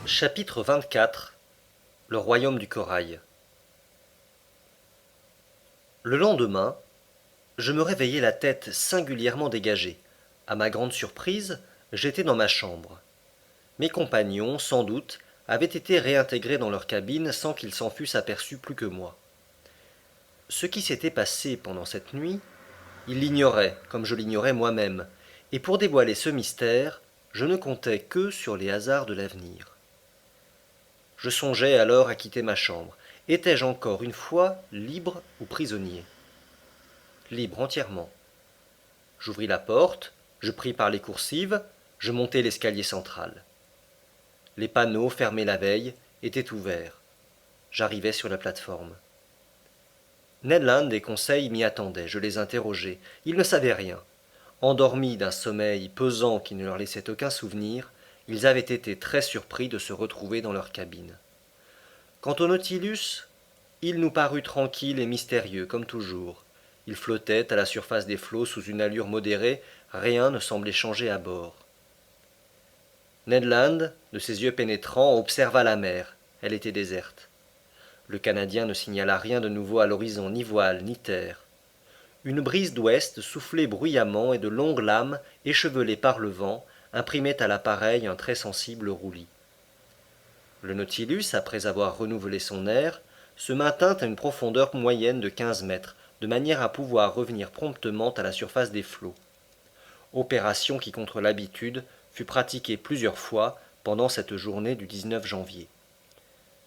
Chapitre 24. Le royaume du corail. Le lendemain, je me réveillai la tête singulièrement dégagée. À ma grande surprise, j'étais dans ma chambre. Mes compagnons, sans doute, avaient été réintégrés dans leur cabine sans qu'ils s'en fussent aperçus plus que moi. Ce qui s'était passé pendant cette nuit, ils l'ignoraient, comme je l'ignorais moi-même, et pour dévoiler ce mystère, je ne comptais que sur les hasards de l'avenir. Je songeais alors à quitter ma chambre. Étais-je encore une fois libre ou prisonnier? Libre entièrement. J'ouvris la porte, je pris par les coursives, je montai l'escalier central. Les panneaux, fermés la veille, étaient ouverts. J'arrivais sur la plateforme. Ned Land et Conseil m'y attendaient, je les interrogeai. Ils ne savaient rien. Endormis d'un sommeil pesant qui ne leur laissait aucun souvenir, ils avaient été très surpris de se retrouver dans leur cabine. Quant au Nautilus, il nous parut tranquille et mystérieux, comme toujours. Il flottait à la surface des flots sous une allure modérée, rien ne semblait changer à bord. Ned Land, de ses yeux pénétrants, observa la mer. Elle était déserte. Le Canadien ne signala rien de nouveau à l'horizon, ni voile, ni terre. Une brise d'ouest soufflait bruyamment et de longues lames, échevelées par le vent, imprimaient à l'appareil un très sensible roulis. Le Nautilus, après avoir renouvelé son air, se maintint à une profondeur moyenne de 15 mètres, de manière à pouvoir revenir promptement à la surface des flots. Opération qui, contre l'habitude, fut pratiquée plusieurs fois pendant cette journée du 19 janvier.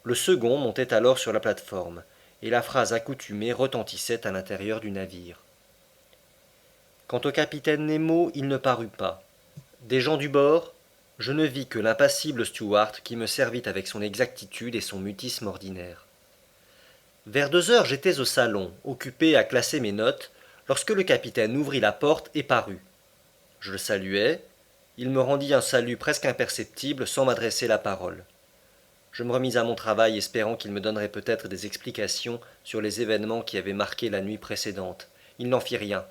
Le second montait alors sur la plateforme, et la phrase accoutumée retentissait à l'intérieur du navire. Quant au capitaine Nemo, il ne parut pas. Des gens du bord, je ne vis que l'impassible Stewart qui me servit avec son exactitude et son mutisme ordinaire. Vers 2 heures, j'étais au salon, occupé à classer mes notes, lorsque le capitaine ouvrit la porte et parut. Je le saluai. Il me rendit un salut presque imperceptible sans m'adresser la parole. Je me remis à mon travail espérant qu'il me donnerait peut-être des explications sur les événements qui avaient marqué la nuit précédente. Il n'en fit rien.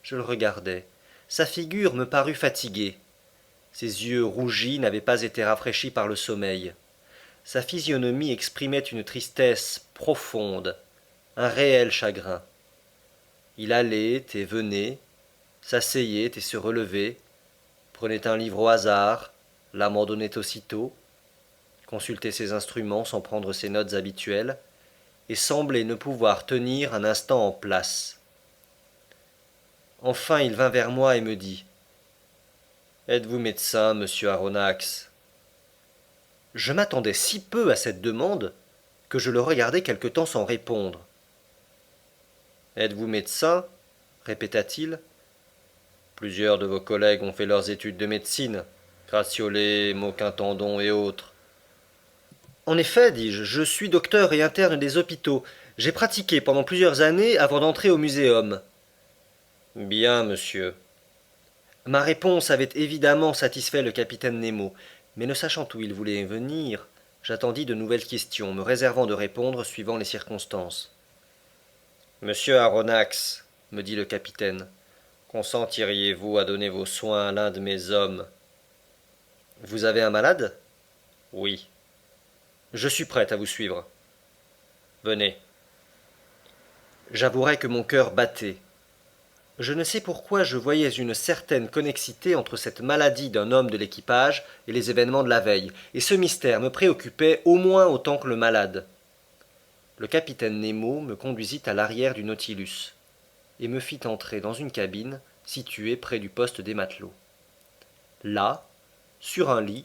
Je le regardai. Sa figure me parut fatiguée. Ses yeux rougis n'avaient pas été rafraîchis par le sommeil. Sa physionomie exprimait une tristesse profonde, un réel chagrin. Il allait et venait, s'asseyait et se relevait, prenait un livre au hasard, l'abandonnait aussitôt, consultait ses instruments sans prendre ses notes habituelles, et semblait ne pouvoir tenir un instant en place. Enfin il vint vers moi et me dit « Êtes-vous médecin, monsieur Aronnax ?» Je m'attendais si peu à cette demande que je le regardai quelque temps sans répondre. « Êtes-vous médecin ?» répéta-t-il. « Plusieurs de vos collègues ont fait leurs études de médecine, Gratiolet, Mauquin-Tandon et autres. »« En effet, dis-je, je suis docteur et interne des hôpitaux. J'ai pratiqué pendant plusieurs années avant d'entrer au muséum. »« Bien, monsieur. » Ma réponse avait évidemment satisfait le capitaine Nemo, mais ne sachant où il voulait venir, j'attendis de nouvelles questions, me réservant de répondre suivant les circonstances. « Monsieur Aronnax, me dit le capitaine, consentiriez-vous à donner vos soins à l'un de mes hommes? »« Vous avez un malade ? » ?»« Oui. »« Je suis prêt à vous suivre. »« Venez. » J'avouerai que mon cœur battait. Je ne sais pourquoi je voyais une certaine connexité entre cette maladie d'un homme de l'équipage et les événements de la veille, et ce mystère me préoccupait au moins autant que le malade. Le capitaine Nemo me conduisit à l'arrière du Nautilus, et me fit entrer dans une cabine située près du poste des matelots. Là, sur un lit,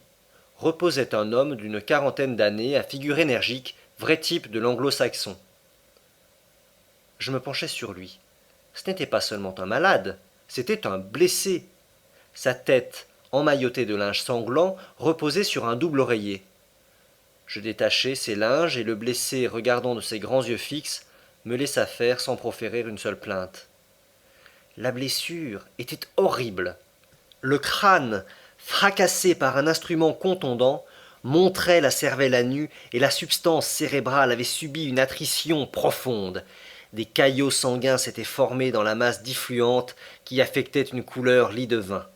reposait un homme d'une quarantaine d'années à figure énergique, vrai type de l'anglo-saxon. Je me penchai sur lui. Ce n'était pas seulement un malade, c'était un blessé. Sa tête, emmaillotée de linge sanglant, reposait sur un double oreiller. Je détachai ces linges et le blessé, regardant de ses grands yeux fixes, me laissa faire sans proférer une seule plainte. La blessure était horrible. Le crâne, fracassé par un instrument contondant, montrait la cervelle à nu et la substance cérébrale avait subi une attrition profonde. Des caillots sanguins s'étaient formés dans la masse diffluente qui affectait une couleur lit de vin.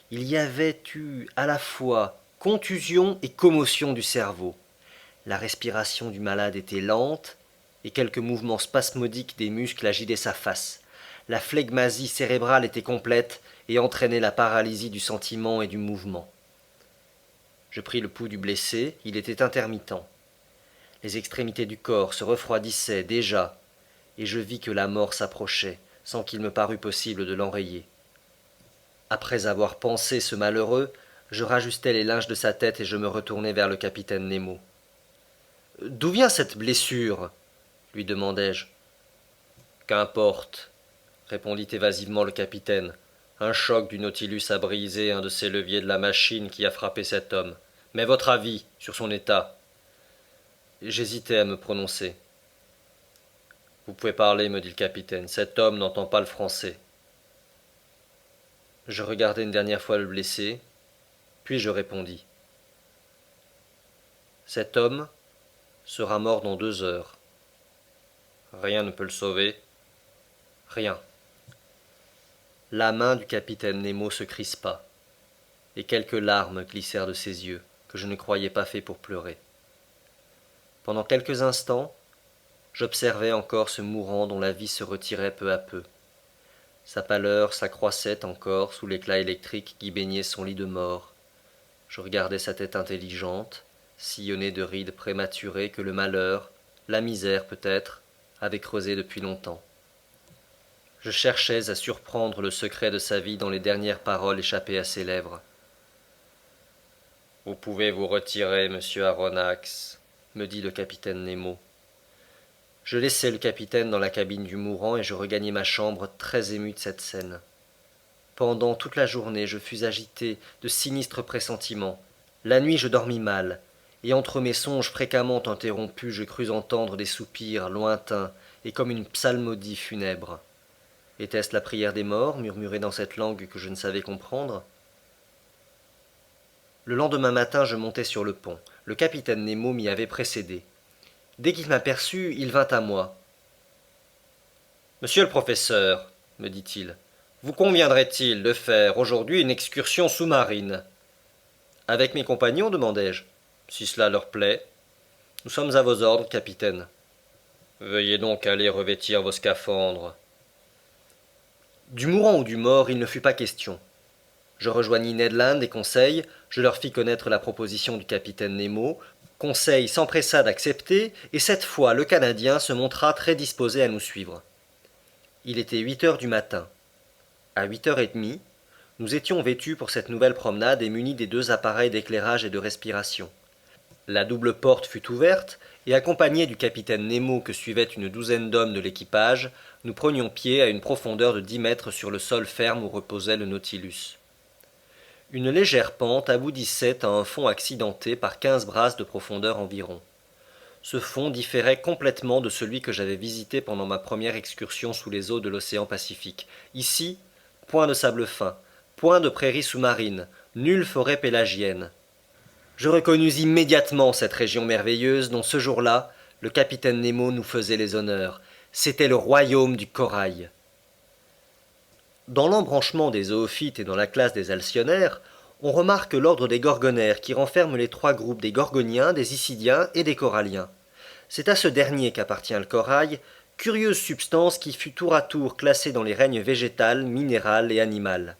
Il y avait eu à la fois contusion et commotion du cerveau. La respiration du malade était lente, et quelques mouvements spasmodiques des muscles agitaient sa face. La flegmasie cérébrale était complète et entraînait la paralysie du sentiment et du mouvement. Je pris le pouls du blessé, il était intermittent. Les extrémités du corps se refroidissaient déjà, et je vis que la mort s'approchait, sans qu'il me parût possible de l'enrayer. Après avoir pansé ce malheureux, je rajustai les linges de sa tête et je me retournai vers le capitaine Nemo. « D'où vient cette blessure ?» lui demandai-je. « Qu'importe, » répondit évasivement le capitaine. « Un choc du Nautilus a brisé un de ces leviers de la machine qui a frappé cet homme. Mais votre avis sur son état ?» J'hésitais à me prononcer. « Vous pouvez parler, me dit le capitaine. Cet homme n'entend pas le français. » Je regardai une dernière fois le blessé, puis je répondis. « Cet homme sera mort dans 2 heures. Rien ne peut le sauver. Rien. » La main du capitaine Nemo se crispa, et quelques larmes glissèrent de ses yeux, que je ne croyais pas faits pour pleurer. Pendant quelques instants, j'observai encore ce mourant dont la vie se retirait peu à peu. Sa pâleur s'accroissait encore sous l'éclat électrique qui baignait son lit de mort. Je regardais sa tête intelligente, sillonnée de rides prématurées que le malheur, la misère peut-être, avait creusées depuis longtemps. Je cherchais à surprendre le secret de sa vie dans les dernières paroles échappées à ses lèvres. « Vous pouvez vous retirer, monsieur Aronnax, » me dit le capitaine Nemo. Je laissai le capitaine dans la cabine du mourant et je regagnai ma chambre très ému de cette scène. Pendant toute la journée, je fus agité de sinistres pressentiments. La nuit, je dormis mal, et entre mes songes fréquemment interrompus, je crus entendre des soupirs lointains et comme une psalmodie funèbre. Était-ce la prière des morts, murmurée dans cette langue que je ne savais comprendre? Le lendemain matin, je montai sur le pont. Le capitaine Nemo m'y avait précédé. Dès qu'il m'aperçut, il vint à moi. « Monsieur le professeur, » me dit-il, « vous conviendrait-il de faire aujourd'hui une excursion sous-marine ?»« Avec mes compagnons, demandai-je. Si cela leur plaît. Nous sommes à vos ordres, capitaine. Veuillez donc aller revêtir vos scaphandres. » Du mourant ou du mort, il ne fut pas question. Je rejoignis Ned Land et Conseil, je leur fis connaître la proposition du capitaine Nemo. Conseil s'empressa d'accepter, et cette fois le Canadien se montra très disposé à nous suivre. Il était 8 heures du matin. À 8h30, nous étions vêtus pour cette nouvelle promenade et munis des 2 appareils d'éclairage et de respiration. La double porte fut ouverte, et accompagnés du capitaine Nemo que suivait une 12aine d'hommes de l'équipage, nous prenions pied à une profondeur de 10 mètres sur le sol ferme où reposait le Nautilus. Une légère pente aboutissait à un fond accidenté par 15 brasses de profondeur environ. Ce fond différait complètement de celui que j'avais visité pendant ma première excursion sous les eaux de l'océan Pacifique. Ici, point de sable fin, point de prairies sous-marines, nulle forêt pélagienne. Je reconnus immédiatement cette région merveilleuse dont ce jour-là, le capitaine Nemo nous faisait les honneurs. C'était le royaume du corail. Dans l'embranchement des zoophytes et dans la classe des alcyonnaires, on remarque l'ordre des gorgonaires qui renferme les 3 groupes des gorgoniens, des isidiens et des coralliens. C'est à ce dernier qu'appartient le corail, curieuse substance qui fut tour à tour classée dans les règnes végétal, minéral et animal.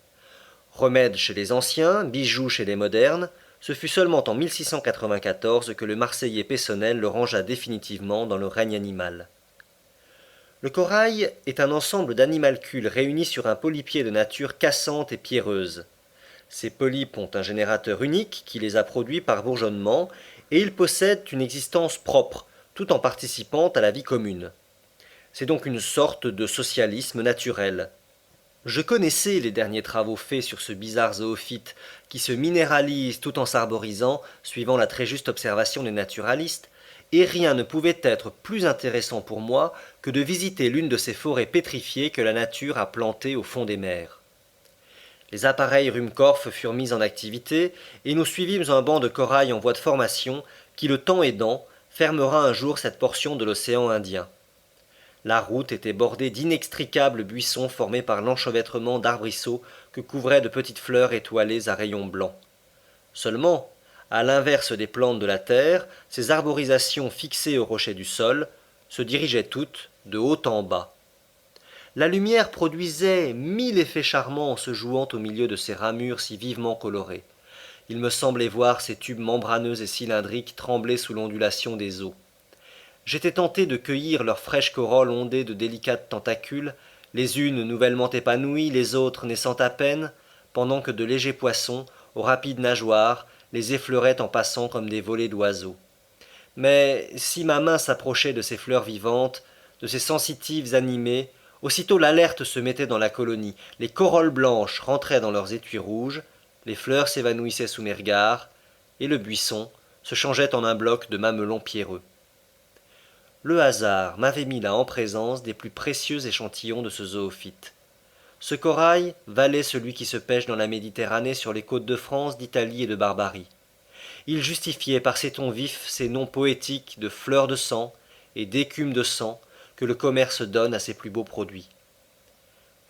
Remède chez les anciens, bijou chez les modernes, ce fut seulement en 1694 que le Marseillais Peyssonnel le rangea définitivement dans le règne animal. Le corail est un ensemble d'animalcules réunis sur un polypier de nature cassante et pierreuse. Ces polypes ont un générateur unique qui les a produits par bourgeonnement et ils possèdent une existence propre, tout en participant à la vie commune. C'est donc une sorte de socialisme naturel. Je connaissais les derniers travaux faits sur ce bizarre zoophyte qui se minéralise tout en s'arborisant, suivant la très juste observation des naturalistes, et rien ne pouvait être plus intéressant pour moi que de visiter l'une de ces forêts pétrifiées que la nature a plantées au fond des mers. Les appareils Ruhmkorff furent mis en activité et nous suivîmes un banc de corail en voie de formation qui, le temps aidant, fermera un jour cette portion de l'océan Indien. La route était bordée d'inextricables buissons formés par l'enchevêtrement d'arbrisseaux que couvraient de petites fleurs étoilées à rayons blancs. Seulement, à l'inverse des plantes de la terre, ces arborisations fixées au rocher du sol se dirigeaient toutes de haut en bas. La lumière produisait mille effets charmants en se jouant au milieu de ces ramures si vivement colorées. Il me semblait voir ces tubes membraneux et cylindriques trembler sous l'ondulation des eaux. J'étais tenté de cueillir leurs fraîches corolles ondées de délicates tentacules, les unes nouvellement épanouies, les autres naissant à peine, pendant que de légers poissons, aux rapides nageoires, les effleuraient en passant comme des volées d'oiseaux. Mais si ma main s'approchait de ces fleurs vivantes, de ces sensitives animées, aussitôt l'alerte se mettait dans la colonie, les corolles blanches rentraient dans leurs étuis rouges, les fleurs s'évanouissaient sous mes regards, et le buisson se changeait en un bloc de mamelons pierreux. Le hasard m'avait mis là en présence des plus précieux échantillons de ce zoophyte. Ce corail valait celui qui se pêche dans la Méditerranée sur les côtes de France, d'Italie et de Barbarie. Il justifiait par ses tons vifs ces noms poétiques de fleurs de sang et d'écume de sang que le commerce donne à ses plus beaux produits.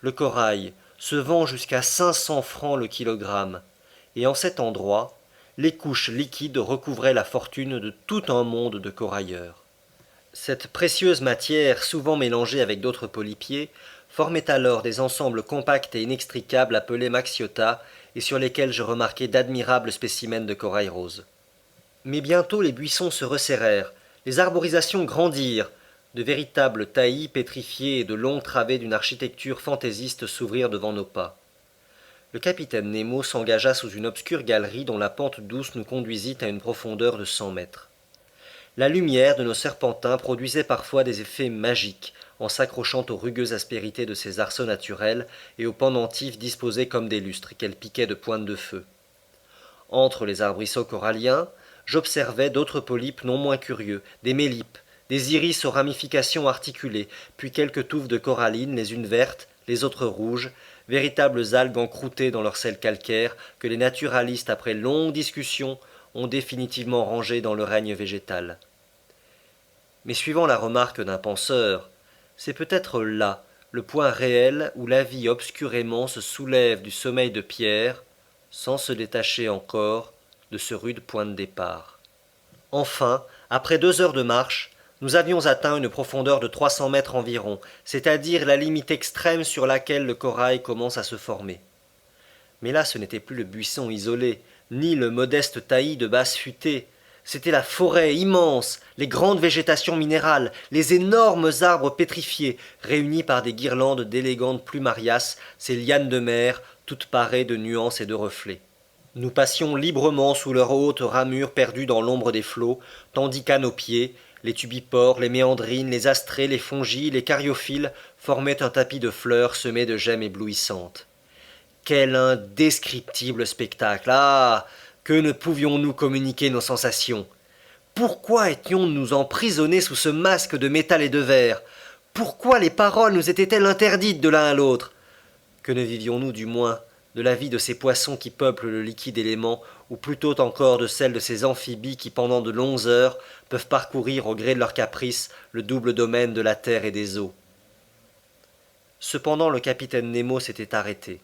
Le corail se vend jusqu'à 500 francs le kilogramme, et en cet endroit, les couches liquides recouvraient la fortune de tout un monde de corailleurs. Cette précieuse matière, souvent mélangée avec d'autres polypiers, formait alors des ensembles compacts et inextricables appelés maxiota, et sur lesquels je remarquai d'admirables spécimens de corail rose. Mais bientôt les buissons se resserrèrent, les arborisations grandirent, de véritables taillis pétrifiés et de longues travées d'une architecture fantaisiste s'ouvrirent devant nos pas. Le capitaine Nemo s'engagea sous une obscure galerie dont la pente douce nous conduisit à une profondeur de 100 mètres. La lumière de nos serpentins produisait parfois des effets magiques, en s'accrochant aux rugueuses aspérités de ces arceaux naturels et aux pendentifs disposés comme des lustres qu'elles piquaient de pointes de feu. Entre les arbrisseaux coralliens, j'observais d'autres polypes non moins curieux, des mélipes, des iris aux ramifications articulées, puis quelques touffes de corallines, les unes vertes, les autres rouges, véritables algues encroûtées dans leur sel calcaire que les naturalistes, après longue discussion, ont définitivement rangées dans le règne végétal. Mais suivant la remarque d'un penseur, c'est peut-être là le point réel où la vie obscurément se soulève du sommeil de pierre, sans se détacher encore de ce rude point de départ. Enfin, après 2 heures de marche, nous avions atteint une profondeur de 300 mètres environ, c'est-à-dire la limite extrême sur laquelle le corail commence à se former. Mais là ce n'était plus le buisson isolé, ni le modeste taillis de basse futée, c'était la forêt immense, les grandes végétations minérales, les énormes arbres pétrifiés, réunis par des guirlandes d'élégantes plumarias, ces lianes de mer, toutes parées de nuances et de reflets. Nous passions librement sous leurs hautes ramures perdues dans l'ombre des flots, tandis qu'à nos pieds, les tubipores, les méandrines, les astrées, les fongies, les cariophyles formaient un tapis de fleurs semé de gemmes éblouissantes. Quel indescriptible spectacle! Ah! Que ne pouvions-nous communiquer nos sensations? Pourquoi étions-nous emprisonnés sous ce masque de métal et de verre? Pourquoi les paroles nous étaient-elles interdites de l'un à l'autre? Que ne vivions-nous du moins de la vie de ces poissons qui peuplent le liquide élément, ou plutôt encore de celle de ces amphibies qui pendant de longues heures peuvent parcourir au gré de leurs caprices le double domaine de la terre et des eaux? Cependant le capitaine Nemo s'était arrêté.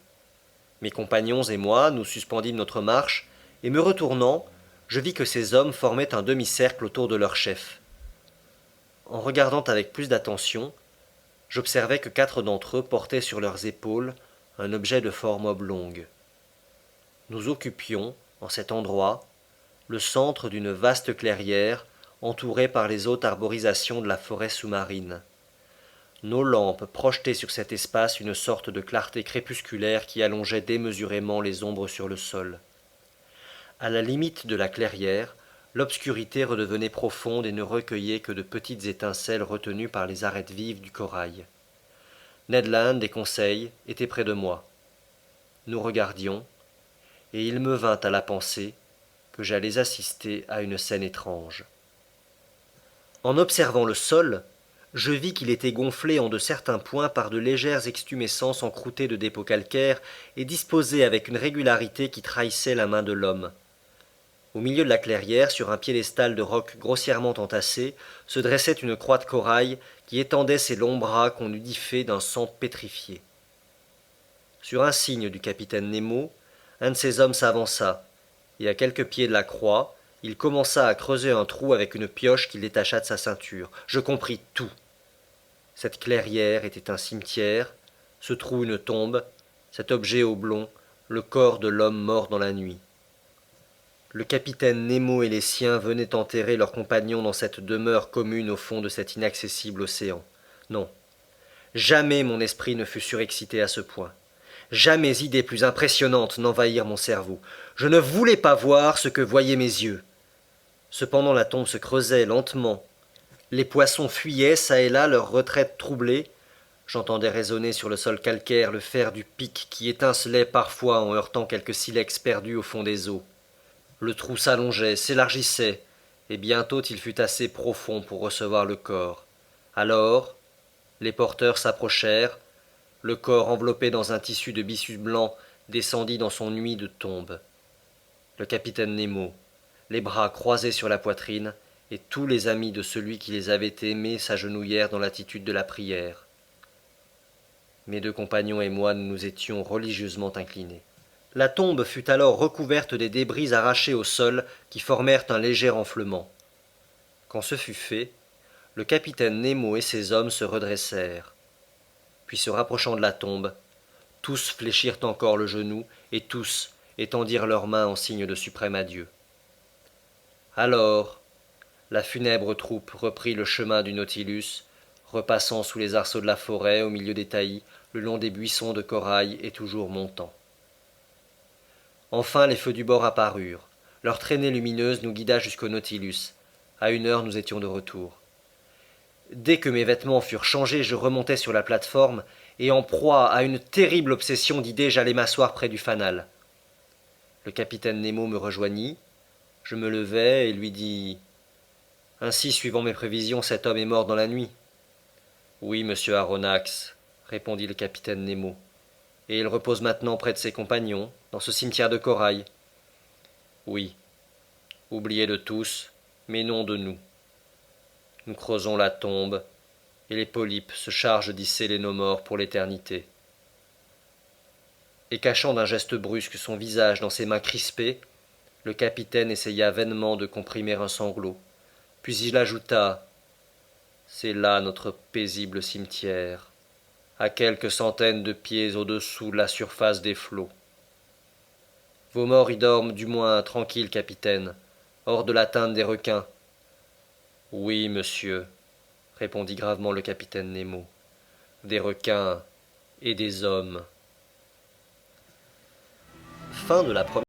Mes compagnons et moi nous suspendîmes notre marche, et me retournant, je vis que ces hommes formaient un demi-cercle autour de leur chef. En regardant avec plus d'attention, j'observai que 4 d'entre eux portaient sur leurs épaules un objet de forme oblongue. Nous occupions, en cet endroit, le centre d'une vaste clairière entourée par les hautes arborisations de la forêt sous-marine. Nos lampes projetaient sur cet espace une sorte de clarté crépusculaire qui allongeait démesurément les ombres sur le sol. À la limite de la clairière, l'obscurité redevenait profonde et ne recueillait que de petites étincelles retenues par les arêtes vives du corail. Ned Land et Conseil étaient près de moi. Nous regardions, et il me vint à la pensée que j'allais assister à une scène étrange. En observant le sol, je vis qu'il était gonflé en de certains points par de légères extumescences encroûtées de dépôts calcaires et disposées avec une régularité qui trahissait la main de l'homme. Au milieu de la clairière, sur un piédestal de roc grossièrement entassé, se dressait une croix de corail qui étendait ses longs bras qu'on eût dit faits d'un sang pétrifié. Sur un signe du capitaine Nemo, un de ces hommes s'avança, et à quelques pieds de la croix, il commença à creuser un trou avec une pioche qu'il détacha de sa ceinture. Je compris tout. Cette clairière était un cimetière, ce trou une tombe, cet objet oblong, le corps de l'homme mort dans la nuit. Le capitaine Nemo et les siens venaient enterrer leurs compagnons dans cette demeure commune au fond de cet inaccessible océan. Non, jamais mon esprit ne fut surexcité à ce point. Jamais idées plus impressionnantes n'envahirent mon cerveau. Je ne voulais pas voir ce que voyaient mes yeux. Cependant la tombe se creusait lentement. Les poissons fuyaient çà et là leur retraite troublée. J'entendais résonner sur le sol calcaire le fer du pic qui étincelait parfois en heurtant quelques silex perdus au fond des eaux. Le trou s'allongeait, s'élargissait, et bientôt il fut assez profond pour recevoir le corps. Alors, les porteurs s'approchèrent, le corps enveloppé dans un tissu de byssus blanc descendit dans son nuit de tombe. Le capitaine Nemo, les bras croisés sur la poitrine, et tous les amis de celui qui les avait aimés s'agenouillèrent dans l'attitude de la prière. Mes deux compagnons et moi nous nous étions religieusement inclinés. La tombe fut alors recouverte des débris arrachés au sol qui formèrent un léger enflement. Quand ce fut fait, le capitaine Nemo et ses hommes se redressèrent. Puis se rapprochant de la tombe, tous fléchirent encore le genou et tous étendirent leurs mains en signe de suprême adieu. Alors, la funèbre troupe reprit le chemin du Nautilus, repassant sous les arceaux de la forêt, au milieu des taillis, le long des buissons de corail et toujours montant. Enfin les feux du bord apparurent. Leur traînée lumineuse nous guida jusqu'au Nautilus. À 1 heure nous étions de retour. Dès que mes vêtements furent changés, je remontai sur la plate-forme, et en proie à une terrible obsession d'idées, j'allai m'asseoir près du fanal. Le capitaine Nemo me rejoignit. Je me levai et lui dis « Ainsi, suivant mes prévisions, cet homme est mort dans la nuit. »« Oui, monsieur Aronnax, répondit le capitaine Nemo, et il repose maintenant près de ses compagnons, dans ce cimetière de corail. Oui, oublié de tous, mais non de nous. Nous creusons la tombe, et les polypes se chargent d'y sceller nos morts pour l'éternité. » Et cachant d'un geste brusque son visage dans ses mains crispées, le capitaine essaya vainement de comprimer un sanglot. Puis il ajouta « C'est là notre paisible cimetière, à quelques centaines de pieds au-dessous de la surface des flots. Vos morts y dorment du moins tranquilles, capitaine, hors de l'atteinte des requins. »« Oui, monsieur, répondit gravement le capitaine Nemo, des requins et des hommes. » Fin de la première